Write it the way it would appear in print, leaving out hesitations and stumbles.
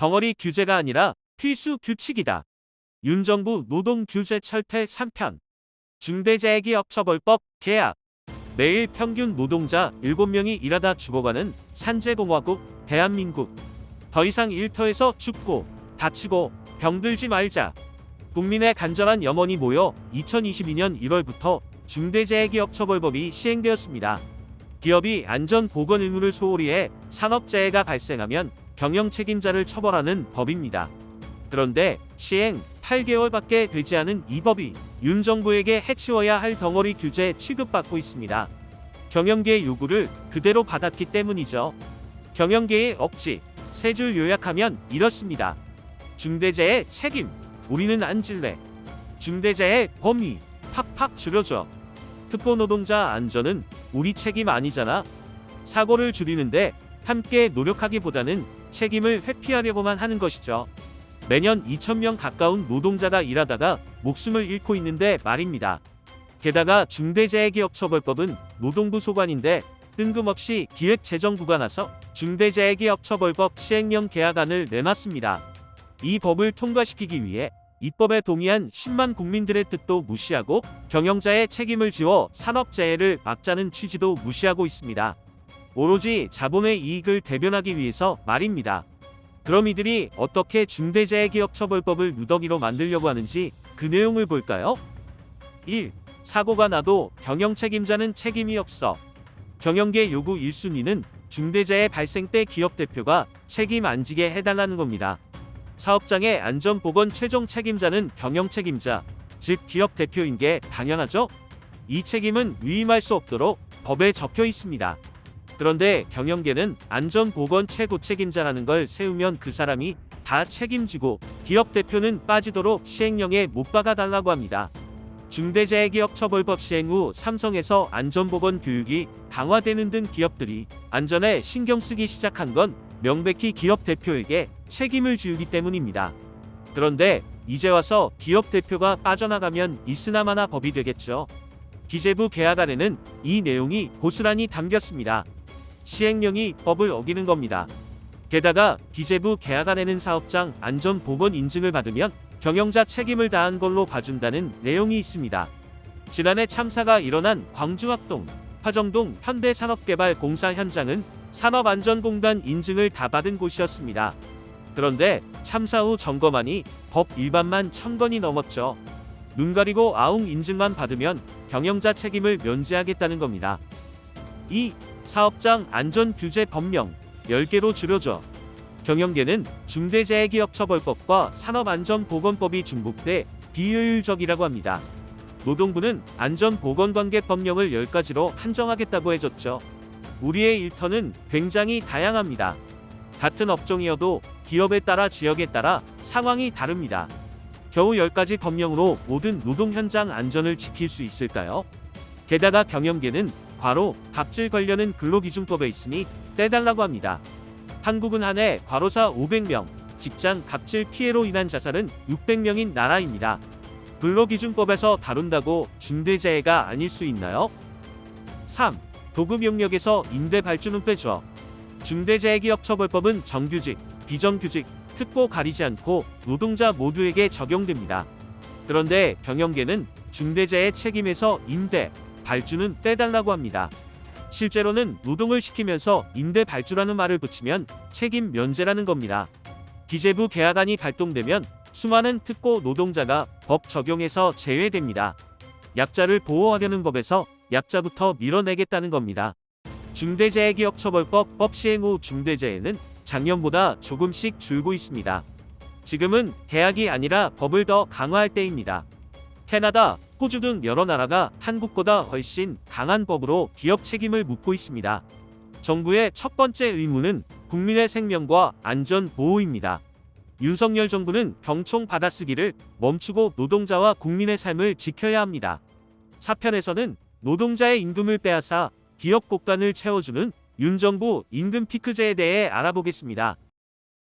덩어리 규제가 아니라 필수 규칙이다. 윤 정부 노동규제 철폐 3편. 중대재해기업처벌법 개약. 매일 평균 노동자 7명이 일하다 죽어가는 산재공화국 대한민국. 더 이상 일터에서 죽고 다치고 병들지 말자. 국민의 간절한 염원이 모여 2022년 1월부터 중대재해기업처벌법이 시행되었습니다. 기업이 안전보건 의무를 소홀히 해 산업재해가 발생하면 경영 책임자를 처벌하는 법입니다. 그런데 시행 8개월밖에 되지 않은 이 법이 윤 정부에게 해치워야 할 덩어리 규제 취급받고 있습니다. 경영계의 요구를 그대로 받았기 때문이죠. 경영계의 억지, 세 줄 요약하면 이렇습니다. 중대재해 책임, 우리는 안 질래. 중대재해 범위, 팍팍 줄여줘. 특보 노동자 안전은 우리 책임 아니잖아. 사고를 줄이는데 함께 노력하기보다는 책임을 회피하려고만 하는 것이죠. 매년 2,000명 가까운 노동자가 일하다가 목숨을 잃고 있는데 말입니다. 게다가 중대재해기업처벌법은 노동부 소관인데 뜬금없이 기획재정부가 나서 중대재해기업처벌법 시행령 개약안을 내놨습니다. 이 법을 통과시키기 위해 입법에 동의한 10만 국민들의 뜻도 무시하고 경영자의 책임을 지워 산업재해를 막자는 취지도 무시하고 있습니다. 오로지 자본의 이익을 대변하기 위해서 말입니다. 그럼 이들이 어떻게 중대재해기업처벌법을 누더기로 만들려고 하는지 그 내용을 볼까요? 1. 사고가 나도 경영 책임자는 책임이 없어. 경영계 요구 1순위는 중대재해 발생 때 기업 대표가 책임 안 지게 해달라는 겁니다. 사업장의 안전보건 최종 책임자는 경영 책임자, 즉 기업 대표인 게 당연하죠? 이 책임은 위임할 수 없도록 법에 적혀 있습니다. 그런데 경영계는 안전보건 최고 책임자라는 걸 세우면 그 사람이 다 책임지고 기업 대표는 빠지도록 시행령에 못 박아달라고 합니다. 중대재해기업처벌법 시행 후 삼성에서 안전보건 교육이 강화되는 등 기업들이 안전에 신경 쓰기 시작한 건 명백히 기업 대표에게 책임을 지우기 때문입니다. 그런데 이제 와서 기업 대표가 빠져나가면 있으나마나 법이 되겠죠. 기재부 개약안에는 이 내용이 고스란히 담겼습니다. 시행령이 법을 어기는 겁니다. 게다가 기재부 개약안에는 사업장 안전보건 인증을 받으면 경영자 책임을 다한 걸로 봐준다는 내용이 있습니다. 지난해 참사가 일어난 광주학동, 화정동 현대산업개발공사 현장은 산업안전공단 인증을 다 받은 곳이었습니다. 그런데 참사 후 점검하니 법 위반만 1000건이 넘었죠. 눈 가리고 아웅 인증만 받으면 경영자 책임을 면제하겠다는 겁니다. 2. 사업장 안전규제 법령 10개로 줄여줘. 경영계는 중대재해기업처벌법과 산업안전보건법이 중복돼 비효율적이라고 합니다. 노동부는 안전보건관계 법령을 10가지로 한정하겠다고 해줬죠. 우리의 일터는 굉장히 다양합니다. 같은 업종이어도 기업에 따라 지역에 따라 상황이 다릅니다. 겨우 10가지 법령으로 모든 노동 현장 안전을 지킬 수 있을까요? 게다가 경영계는 과로, 갑질 관련은 근로기준법에 있으니 떼달라고 합니다. 한국은 한 해 과로사 500명, 직장 갑질 피해로 인한 자살은 600명인 나라입니다. 근로기준법에서 다룬다고 중대재해가 아닐 수 있나요? 3. 도급 용역에서 임대 발주는 빼줘. 중대재해기업처벌법은 정규직, 비정규직, 특보 가리지 않고 노동자 모두에게 적용됩니다. 그런데 경영계는 중대재해 책임에서 임대, 발주는 빼달라고 합니다. 실제로는 노동을 시키면서 임대 발주라는 말을 붙이면 책임 면제라는 겁니다. 기재부 개약안이 발동되면 수많은 특고 노동자가 법 적용에서 제외됩니다. 약자를 보호하려는 법에서 약자부터 밀어내겠다는 겁니다. 중대재해기업처벌법 시행 후 중대재해는 작년보다 조금씩 줄고 있습니다. 지금은 개약이 아니라 법을 더 강화할 때입니다. 캐나다, 호주 등 여러 나라가 한국보다 훨씬 강한 법으로 기업 책임을 묻고 있습니다. 정부의 첫 번째 의무는 국민의 생명과 안전 보호입니다. 윤석열 정부는 병총 받아쓰기를 멈추고 노동자와 국민의 삶을 지켜야 합니다. 4편에서는 노동자의 임금을 빼앗아 기업 곳간을 채워주는 윤 정부 임금 피크제에 대해 알아보겠습니다.